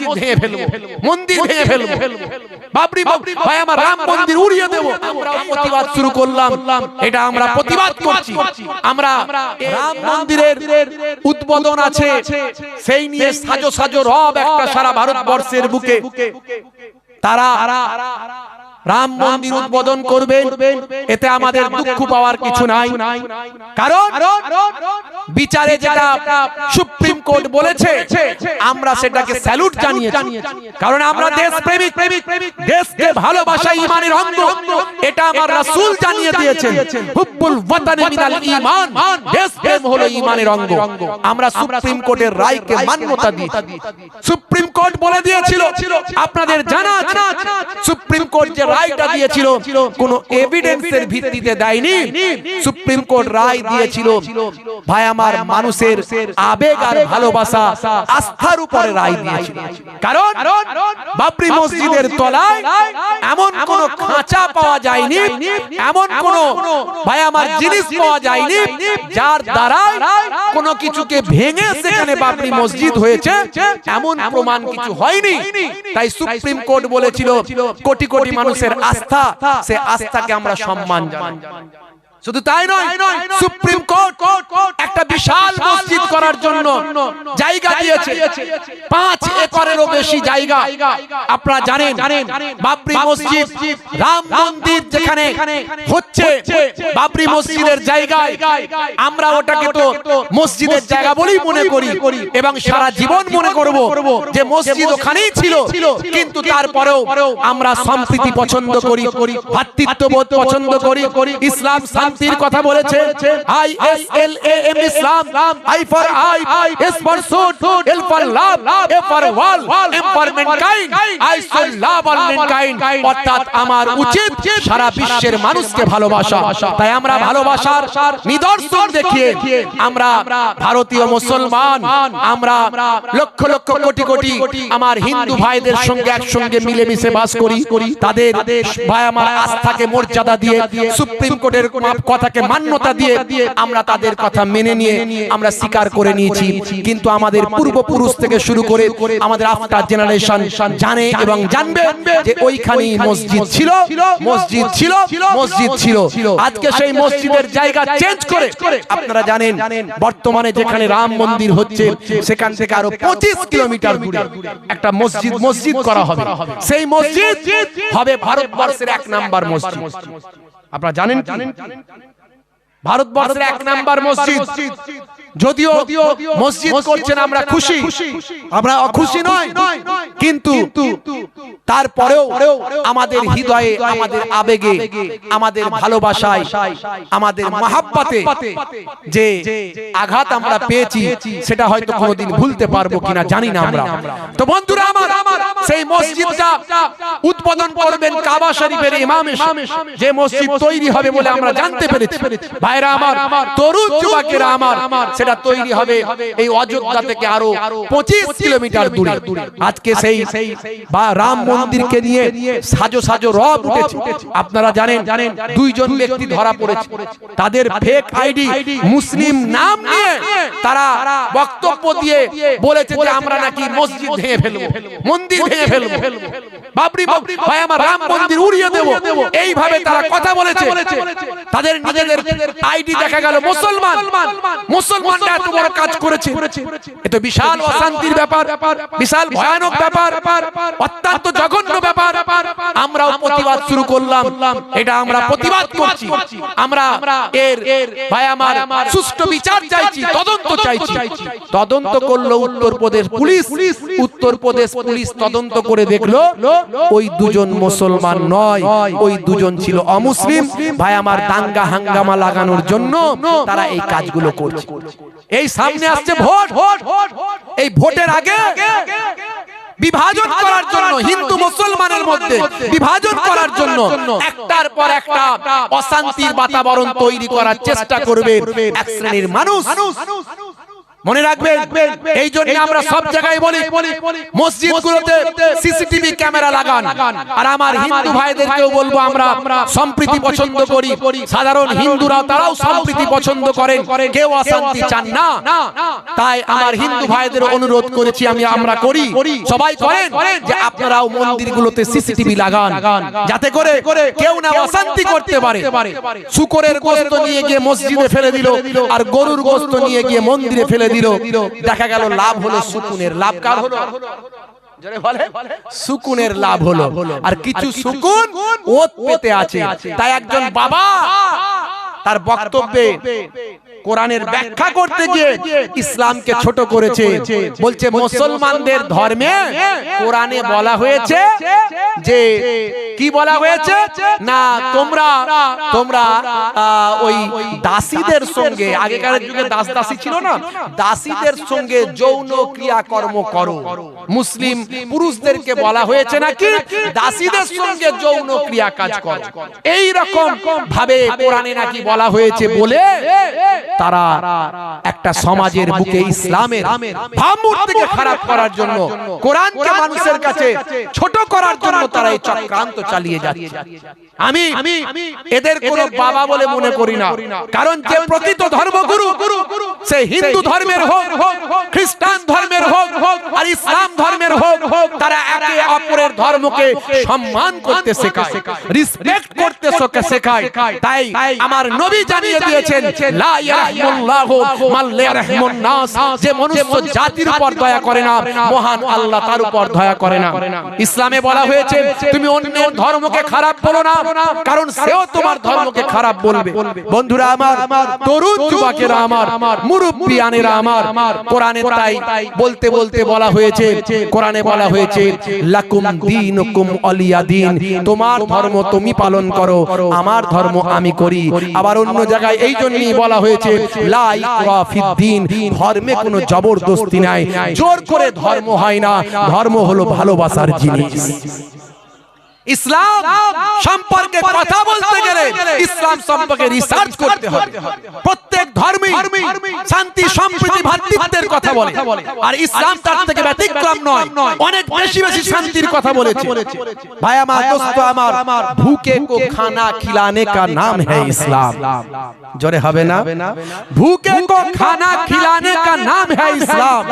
মসজিদ ভেঙে ফেলবো, মন্দির ভেঙে ফেলবো, বাবরি ভাই আমার রাম মন্দির উড়িয়ে দেবো। আমরা প্রতিবাদ শুরু করলাম, এটা আমরা প্রতিবাদ করছি। আমরা রাম মন্দিরের উদ্বোধন আছে, সেই নিয়ে সাজো সাজো রব একটা সারা ভারতবর্ষের বুকে। তারা রাম মন্দির উদ্বোধন করবেন, এতে আমাদের দুঃখ পাওয়ার কিছু নাই। কারণ বিচারে যেটা সুপ্রিম কোর্ট বলেছে আমরা সেটাকে স্যালুট জানিয়েছি। কারণ আমরা দেশপ্রেমিক, দেশকে ভালোবাসা ঈমানের অঙ্গ, এটা আমার রাসূল জানিয়ে দিয়েছেন। হুব্বুল ওয়াতানি মিনাল ঈমান, দেশপ্রেম হলো ঈমানের অঙ্গ। আমরা সুপ্রিম কোর্টের রায়কে মান্যতা দিয়েছি। সুপ্রিম কোর্ট বলে দিয়েছিল, আপনাদের জানা আছে সুপ্রিম কোর্ট যে রায়টা দিয়েছিল কোন এভিডেন্সের ভিত্তিতে দেয়নি। সুপ্রিম কোর্ট রায় দিয়েছিল ভাই আমার মানুষের আবেগ আর ভালোবাসা, আস্থার উপরে রায় দিয়েছিল। কারণ বাবরি মসজিদের তলায় এমন কোন খাঁচা পাওয়া যায়নি, এমন কোন ভাই আমার জিনিস পাওয়া যায়নি যার দ্বারা কোনো কিছুকে ভেঙে সেখানে বাবরি মসজিদ হয়েছে, এমন প্রমাণ কিছু হয়নি। তাই সুপ্রিম কোর্ট বলেছিল কোটি কোটি মানুষের আস্থা, সে আস্থাকে আমরা সম্মান জানাই। শুধু তাই নয়, সুপ্রিম কোর্ট একটা বিশাল মসজিদ করার জন্য জায়গা দিয়েছে, 5 একরেরও বেশি জায়গা। আপনারা জানেন বাবরি মসজিদ, রাম মন্দির যেখানে হচ্ছে বাবরি মসজিদের জায়গায়, আমরা ওটাকে তো মসজিদের জায়গা বলেই মনে করি এবং সারা জীবন মনে করব যে মসজিদ ওখানেই ছিল। কিন্তু তারপরেও আমরা সম্প্রীতি পছন্দ করি, ভ্রাতৃত্ববোধ পছন্দ করি, ইসলাম শান্তির কথা বলেছে। ISLAM Islam, I for I, S for suit, L for love, A for wall, M for mankind, I shall love all mankind। অর্থাৎ আমার উচিত সারা বিশ্বের মানুষকে ভালোবাসা। তাই আমরা ভালোবাসার নিদর্শন দেখিয়ে আমরা ভারতীয় মুসলমান, আমরা লক্ষ লক্ষ কোটি কোটি আমার হিন্দু ভাইদের সঙ্গে একসঙ্গে মিলেমিশে বাস করি। তাদের ভাই আমার আস্থাকে মর্যাদা দিয়ে, সুপ্রিম কোর্টের কথাকে মান্যতা দিয়ে আমরা তাদের কথা মেনে নিয়ে আমরা স্বীকার করে নিয়েছি। কিন্তু আমাদের পূর্বপুরুষ থেকে শুরু করে আমাদের আফটার জেনারেশন জানে এবং জানবে যে ওইখানেই মসজিদ ছিল, মসজিদ ছিল, মসজিদ ছিল। আজকে সেই মসজিদের জায়গা চেঞ্জ করে আপনারা জানেন বর্তমানে যেখানে রাম মন্দির হচ্ছে সেখান থেকে আরো 25 কিলোমিটার দূরে একটা মসজিদ করা হবে। সেই মসজিদ হবে ভারতবর্ষের 1 নাম্বার মসজিদ। আপনারা জানেন ভারতবর্ষের 1 নাম্বার মসজিদ। যদিও মসজিদ করছেন আমরা খুশি, আমরা অখুশি নয়, কিন্তু তারপরেও আমাদের হৃদয়ে, আমাদের আবেগে, আমাদের ভালোবাসায়, আমাদের মহাব্বতে যে আঘাত আমরা পেয়েছি সেটা হয়তো কোনোদিন ভুলতে পারবো কিনা জানি না আমরা। তো বন্ধুরা আমার, সেই মসজিদটা উদ্বোধন করবেন কাবা শরীফের ইমাম, যে মসজিদ তৈরি হবে বলে আমরা জানতে পেরেছি। ভাইরা আমার, তরুণ যুবকেরা আমার, সেটা তৈরি হবে এই অযোধ্যা থেকে আরো 25 কিলোমিটার দূরে। আজকে সেই রাম মন্দিরকে নিয়ে সাজো সাজো রব উঠেছে। আপনারা জানেন 2 জন ব্যক্তি ধরা পড়েছে, তাদের ফেক আইডি মুসলিম নাম নিয়ে তারা বক্তব্য দিয়ে বলেছে যে আমরা নাকি মসজিদ ভেঙে ফেলবো, মন্দির ভেঙে ফেলবো, বাবরি ভাই আমার রাম মন্দির উড়িয়ে দেব, এইভাবে তারা কথা বলেছে। তাদের নিজেদের আইডি দেখা গেল মুসলমান, মুসলমানরা এত বড় কাজ করেছে। এটা বিশাল অশান্তির ব্যাপার, বিশাল ভয়ানক ব্যাপার, অত্যন্ত জঘন্য ব্যাপার। আমরাও প্রতিবাদ শুরু করলাম, এটা আমরা প্রতিবাদ করছি। আমরা এর ভাই আমার সুষ্ঠু বিচার চাইছি, তদন্ত চাইছি। তদন্ত করলো উত্তরপ্রদেশ পুলিশ। উত্তরপ্রদেশ পুলিশ তদন্ত করে দেখলো ওই 2 জন মুসলমান নয়, ওই 2 জন ছিল অমুসলিম। ভাই আমার দাঙ্গা হাঙ্গামা লাগানোর জন্য তারা এই কাজগুলো করছে। এই সামনে আসছে ভোট, এই ভোটের আগে বিভাজন করার জন্য, হিন্দু মুসলমানের মধ্যে বিভাজন করার জন্য একটার পর একটা অশান্তির বাতাবরণ তৈরি করার চেষ্টা করবে এক শ্রেণীর মানুষ। মনে রাখবেন, এই জন্য আমরা সব জায়গায় বলি মসজিদগুলোতে সিসিটিভি ক্যামেরা লাগান। আর আমার হিন্দু ভাইদেরকেও বলবো, আমরা সম্প্রীতি পছন্দ করি, সাধারণ হিন্দুরা তারাও সম্প্রীতি পছন্দ করেন, কেউ অশান্তি চান না। তাই আমার হিন্দু ভাইদের অনুরোধ করেছি, আমরা করি, সবাই করেন, যে আপনারাও মন্দিরগুলোতে সিসিটিভি লাগান, যাতে করে কেউ না অশান্তি করতে পারে। শূকরের গোশত নিয়ে গিয়ে মসজিদে ফেলে দিল, আর গরুর গোশত নিয়ে গিয়ে মন্দিরে ফেলে দিল, দেখা গেল লাভ হলো শকুনের, লাভ কার হলো? শকুনের লাভ হলো। আর কিছু শকুন ওত পেতে আছে। তাই একজন বাবা তার বক্তব্যে কোরআনের ব্যাখ্যা করতে গিয়ে ইসলামকে ছোট করেছে, বলছে মুসলমানদের ধর্মে কোরআনে বলা হয়েছে যে কি বলা হয়েছে না, তোমরা ওই দাসীদের সঙ্গে, আগেকার যুগে দাস দাসী ছিল না, দাসীদের সঙ্গে যৌন ক্রিয়াকর্ম করো। মুসলিম পুরুষদেরকে বলা হয়েছে নাকি দাসীদের সঙ্গে যৌন ক্রিয়া কাজ করো। এই রকম ভাবে কোরআনে নাকি বলা হয়েছে বলে তারা একটা সমাজের বুকে ইসলামের ভাবমূর্তিকে খারাপ করার জন্য, কোরআনকে মানুষের কাছে ছোট করার জন্য তারা এই চক্রান্ত চালিয়ে যাচ্ছে। আমি এদের কোনো বাবা বলে মনে করি না, কারণ যে প্রকৃত ধর্মগুরু সে হিন্দু ধর্মের হোক, খ্রিস্টান ধর্মের হোক, আর ইসলাম ধর্মের হোক, তারা একে অপরের ধর্মকে সম্মান করতে শেখায়, রেসপেক্ট করতে শেখায়। তাই আমার নবী জানিয়ে দিয়েছেন, লা ইয়ারহামুল্লাহু মান লা ইয়ারহামুন নাস, যে মনুষ্য জাতির উপর দয়া করে না, মহান আল্লাহ তার উপর দয়া করে না। ইসলামে বলা হয়েছে তুমি অন্যের ধর্মকে খারাপ বলো না, কারণ সেও তোমার ধর্মকে খারাপ বলবে। বন্ধুরা আমার, তরুণ যুবকেরা আমার, মুরব্বিয়ানেরা আমার, কোরআনে তাই বলতে বলতে বলা হয়েছে, কোরআনে বলা হয়েছে লাকুম দীনুকুম ওয়ালিয়া দীন, তোমার ধর্ম তুমি পালন করো, আমার ধর্ম আমি করি। আবার অন্য জায়গায় এই জন্যই বলা হয়েছে লা ইকরাহা ফিদ্দীন, ধর্মে কোনো জবরদস্তি নাই, জোর করে ধর্ম হয় না, ধর্ম হলো ভালোবাসার জিনিস। ইসলাম সম্পর্কে কথা বলতে গেলে ইসলাম সম্পর্কে রিসার্চ করতে হবে। প্রত্যেক ধর্মই শান্তি সম্প্রীতি ভ্রাতৃত্বের কথা বলে, আর ইসলাম তার থেকে ব্যতিক্রম নয়, অনেক বেশি বেশি শান্তির কথা বলেছে। ভাই আমার, দোস্ত আমার, ভুকে কো খানা খিলানে কা নাম है ইসলাম। জোরে হবে না? ভুকে কো খানা खिलाने का नाम है इस्लाम,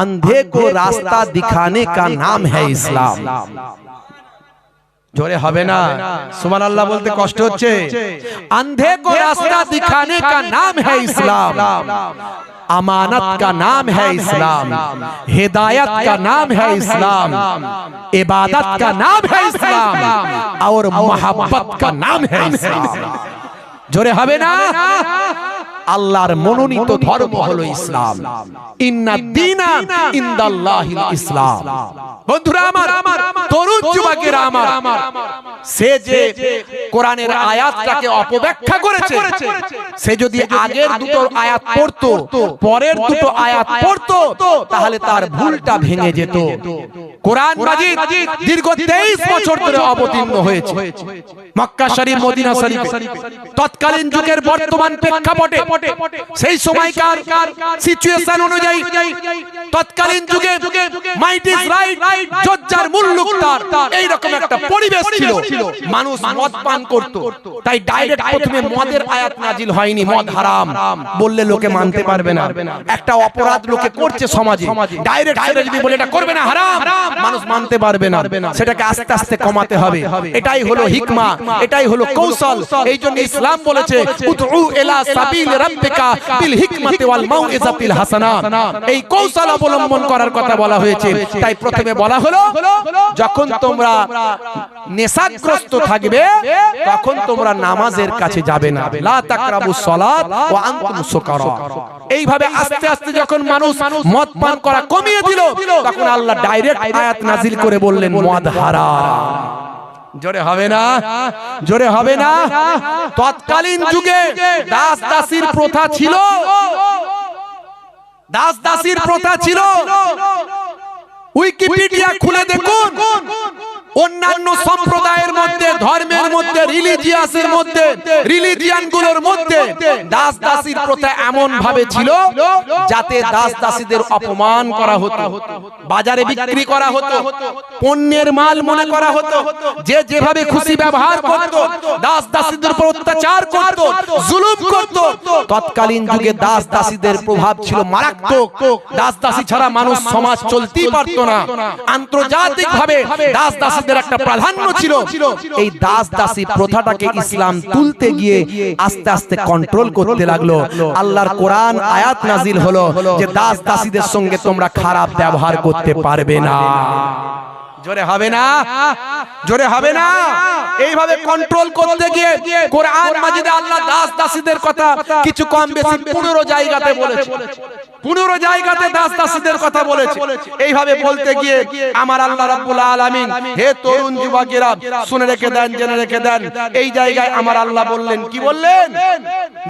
अंधे को रास्ता दिखाने का नाम है इस्लाम। जोरे হবে না? सुभान बोलते कष्ट होच्छे। अंधे को रास्ता दिखाने का नाम है इस्लाम, अमानत का नाम है इस्लाम, हिदायत का नाम है इस्लाम, इबादत का नाम है इस्लाम, और मोहब्बत का नाम है इस्लाम। जोरे হবে না? আল্লাহর মনোনীত ধর্ম হলো ইসলাম। ইন্নাদ-দীনা ইনদাল্লাহিল ইসলাম। বন্ধুরা আমার, তরুণ যুবকেরা আমার, সে যে কোরআনের আয়াতটাকে অপব্যাখ্যা করেছে, সে যদি আগের দুটো আয়াত পড়তো, পরের দুটো আয়াত পড়তো, তাহলে তার ভুলটা ভেঙে যেত। কোরআন মাজিদ দীর্ঘ 23 বছর ধরে অবতীর্ণ হয়েছে মক্কা শরীফ, মদিনা শরীফ। তৎকালীন যুগের বর্তমান প্রেক্ষাপটে, সেই সময়কার সিচুয়েশন অনুযায়ী, তৎকালীন যুগে মাইট ইজ রাইট, জজ্জার মুল্লুক তার, এই রকম একটা পরিবেশ ছিল। মানুষ মদ পান করত, তাই ডাইরেক্ট প্রথমে মদের আয়াত নাজিল হয়নি, মদ হারাম বললে লোকে মানতে পারবে না। একটা অপরাধ লোকে করছে সমাজে, ডাইরেক্ট সেটা যদি বলে এটা করবে না, হারাম, মানুষ মানতে পারবে না। সেটাকে আস্তে আস্তে কমাতে হবে। এটাই হলো হিকমা, এটাই হলো কৌশল। এই জন্য ইসলাম বলেছে উদউ ইলা সাবিল রাব্বিকা বিল হিকমাতি ওয়াল মাউইজাতিল হাসানা, এই কৌশল অবলম্বন করার কথা বলা হয়েছে। তাই প্রথমে বলা হলো যখন তোমরা নেশাগ্রস্ত থাকবে তখন তোমরা নামাজের কাছে যাবে না, লা তাকরাবুস সালাত ওয়া আনতুম সুকারা। এইভাবে আস্তে আস্তে যখন মানুষ মদ পান করা কমিয়ে দিল, তখন আল্লাহ ডাইরেক্ট আয়াত নাজিল করে বললেন মদ হারাম। জোরে হবে না? জোরে হবে না? তৎকালীন যুগে দাস দাসীর প্রথা ছিল, দাস দাসীর প্রথা ছিল। উইকিপিডিয়া খুলে দেখুন, অন্যান্য সম্প্রদায়ের মধ্যে, ধর্মের মধ্যে, রিলিজিয়াসের মধ্যে, রিলিজিয়ানগুলোর মধ্যে দাস দাসীর প্রথা এমন ভাবে ছিল যাতে দাস দাসীদের অপমান করা হতো, বাজারে বিক্রি করা হতো, পণ্যের মাল মনে করা হতো, যে যেভাবে খুশি ব্যবহার করত, দাস দাসীদের উপর অত্যাচার করত, জুলুম করত। তৎকালীন যুগে দাস দাসীদের প্রভাব ছিল মারাত্মক। দাস দাসী ছাড়া মানুষ সমাজ চলতেই পারত না। আন্তর্জাতিকভাবে দাস দাসীদের একটা প্রাধান্য ছিল। এই দাস দাসী প্রথাটাকে ইসলাম তুলতে গিয়ে আস্তে আস্তে কন্ট্রোল করতে লাগলো। আল্লাহর কোরআন আয়াত নাজিল হলো যে দাস দাসীদের সঙ্গে তোমরা খারাপ ব্যবহার করতে পারবে না। জোরে হবে না, জোরে হবে না। এইভাবে কন্ট্রোল করতে গিয়ে কোরআন মাজিদে আল্লাহ দাস দাসীদের কথা কিছু কম বেশি 15 জায়গাতে বলেছে। 15 জায়গাতে দাস দাসীদের কথা বলেছে। এইভাবে বলতে গিয়ে আমার আল্লাহ রাব্বুল আলামিন, হে তরুণ যুবকেরা শুনে রেখে দেন, জেনে রেখে দেন, এই জায়গায় আমার আল্লাহ বললেন, কি বললেন?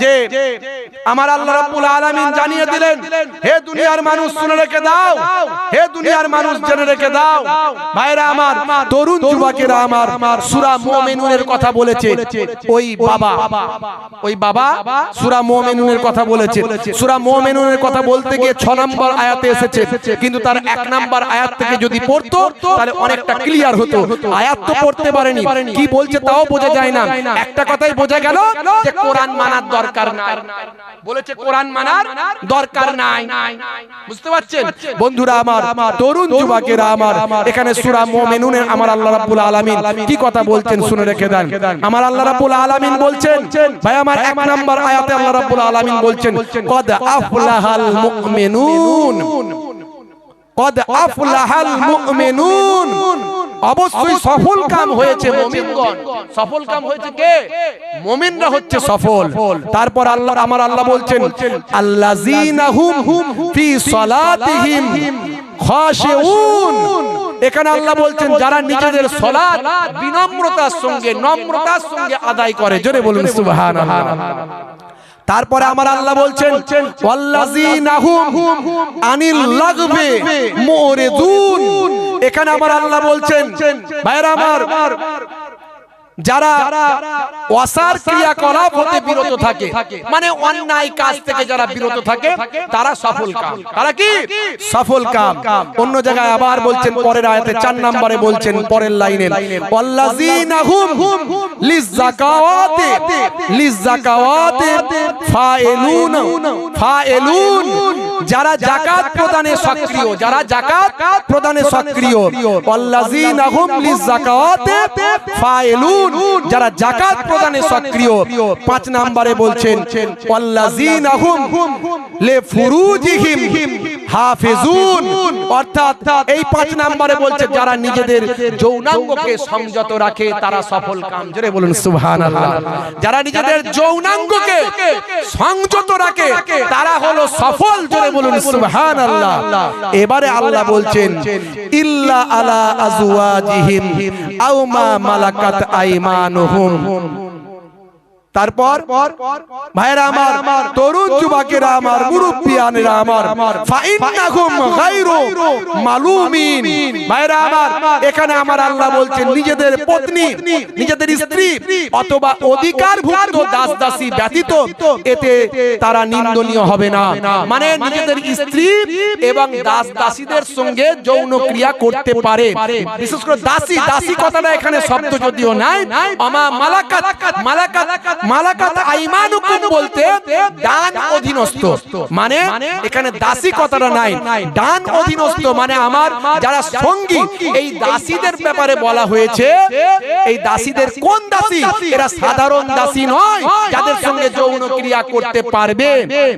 যে আমার আল্লাহ রাব্বুল আলামিন জানিয়ে দিলেন, হে দুনিয়ার মানুষ শুনে রেখে দাও, হে দুনিয়ার মানুষ জেনে রেখে দাও। ভাইরা আমার, তরুণ যুবকেরা আমার, সূরা মুমিনুনের কথা বলেছে। ওই বাবা সূরা মুমিনুনের কথা বলেছে। সূরা মুমিনুনের কথা বলতে গিয়ে 6 নম্বর আয়াতে এসেছে, কিন্তু তার 1 নম্বর আয়াত থেকে যদি পড়তো তাহলে অনেকটা ক্লিয়ার হতো। আয়াত তো পড়তে পারেনি, কি বলছে তাও বোঝা যায় না। একটা কথাই বোঝা গেল যে কোরআন মানার দরকার নাই। বলেছে কোরআন মানার দরকার নাই। বুঝতে পারছেন বন্ধুরা আমার, তরুণ যুবকেরা আমার, এখানে সূরা মুমিনুনে আমার আল্লাহ রাব্বুল আলামিন কি কথা বলছেন শুনে রেখে দেন। আমার আল্লাহ রাব্বুল আলামিন বলছেন, ভাই আমার 1 নম্বর আয়াতে আল্লাহ রাব্বুল আলামিন বলছেন, কদ আফলাহাল মুমিনুন, কদ আফলাহাল মুমিনুন, অবশ্যই সফল কাম হয়েছে মুমিনগণ। সফল কাম হয়েছে কে? মুমিনরা হচ্ছে সফল। তারপর আল্লাহ আমার আল্লাহ বলছেন, আল্লাযীনা হুম ফি সালাতিহিম খাশিউন। এখানে আল্লাহ বলছেন যারা নিজেদের সালাত বিনম্রতার সঙ্গে, নম্রতার সঙ্গে আদায় করে। জোরে বলুন সুবহানাল্লাহ। তারপরে আমার আল্লাহ বলছেন, ওয়াল্লাযীনা হুম আনিল লাগবি মুরিদুন। এখানে আমার আল্লাহ বলছেন, ভাইরা আমার, যারা অসার ক্রিয়াকলাপ হতে বিরত থাকে, মানে অন্যায় কাজ থেকে যারা বিরত থাকে, তারা সফল কাম। তারা কি? সফল কাম। অন্য জায়গায় আবার বলছেন, পরের আয়াতে 4 নম্বরে বলছেন, পরের লাইনে, ওয়াল্লাযীনা হুম লিযাকাওয়াতি ফাইলুন। যারা যাকাত প্রদানে সক্রিয়, যারা যাকাত প্রদানে সক্রিয়। ওয়াল্লাযীনা হুম লিযাকাওয়াতি ফাইলুন, যারা যাকাত প্রদানে সক্রিয়। 5 নম্বরে বলছেন, ওয়াল্লাযীনা হুম লিফুরুজিহিম হাফিজুন। অর্থাৎ এই 5 নম্বরে বলছে যারা নিজেদের যৌনাঙ্গকে সংযত রাখে তারা সফল কাম। জোরে বলুন সুবহানাল্লাহ। যারা নিজেদের যৌনাঙ্গকে সংযত রাখে তারা হলো সফল। জোরে বলুন সুবহানাল্লাহ। এবারে আল্লাহ বলছেন, ইল্লা আলা আজওয়াজিহিম আও মা মালাকাত আইমানুহুম। তারপর ভাইরা আমার, তরুণ যুবকেরা আমার, মুরব্বিয়ানেরা আমার, ফাইন্নাহুম গায়রু মালুমিন। ভাইরা আমার, এখানে আমার আল্লাহ বলছেন নিজেদের পত্নী, নিজেদের স্ত্রী অথবা অধিকারভুক্ত দাস দাসী ব্যতীত এতে তারা নিন্দনীয় হবে না। মানে নিজেদের স্ত্রী এবং দাস দাসীদের সঙ্গে যৌন ক্রিয়া করতে পারে। বিশেষ করে দাসী, দাসী কথাটা এখানে শব্দ যদিও নাই, আমা মালাকাত, মালাকাত আইমানুকুম বলতে দান অধীনস্থ, মানে এখানে দাসী কথাটা নাই, দান অধীনস্থ মানে আমার যারা সঙ্গী। এই দাসীদের ব্যাপারে বলা হয়েছে, এই দাসীদের কোন দাসী? এরা সাধারণ দাসী নয় যাদের সঙ্গে যৌন ক্রিয়া করতে পারবে।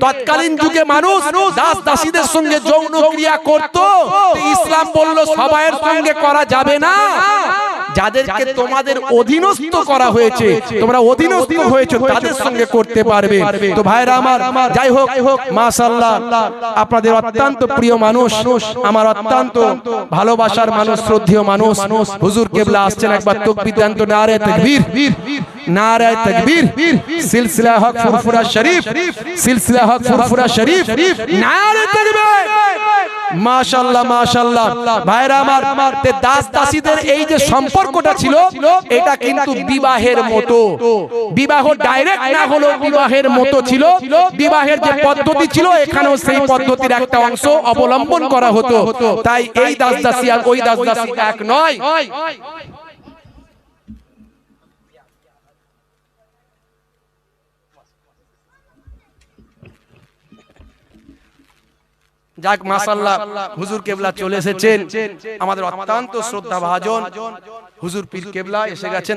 তৎকালীন যুগে মানুষ দাস দাসীদের সঙ্গে যৌন ক্রিয়া করত, ইসলাম বলল সবাইয়ের সঙ্গে করা যাবে না। যাদেরকে তোমাদের অধীনস্থ করা হয়েছে, তোমরা অধীনস্থ হয়েছে, তাদের সঙ্গে করতে পারবে। তো ভাইরা আমার, যাই হোক মাশাআল্লাহ, আপনাদের অত্যন্ত প্রিয় মানুষ, আমার অত্যন্ত ভালোবাসার মানুষ, শ্রদ্ধেয় মানুষ হুজুর কেবলা আসছেন। একবার তাকবীর দেন তো, নারে তাকবীর। নারায়ে তাকবীর, সিলসিলা হক ফুরফুরা শরীফ, সিলসিলা হক ফুরফুরা শরীফ, নারায়ে তাকবীর। মাশাআল্লাহ মাশাআল্লাহ। ভাইরা আমার, তে দাস দাসীদের এই যে সম্পর্কটা ছিল এটা কিন্তু বিবাহের মতো, বিবাহ ডাইরেক্ট না হলো বিবাহের মতো ছিল। বিবাহের যে পদ্ধতি ছিল এখানেও সেই পদ্ধতির একটা অংশ অবলম্বন করা হতো। তাই এই দাস দাসী আর ওই দাস দাসী এক নয়। যাক মাশাআল্লাহ, হুজুর কেবলা চলে এসেছেন, আমাদের অত্যন্ত শ্রদ্ধা ভাজন হুজুর পীর কেবলা এসে গেছেন।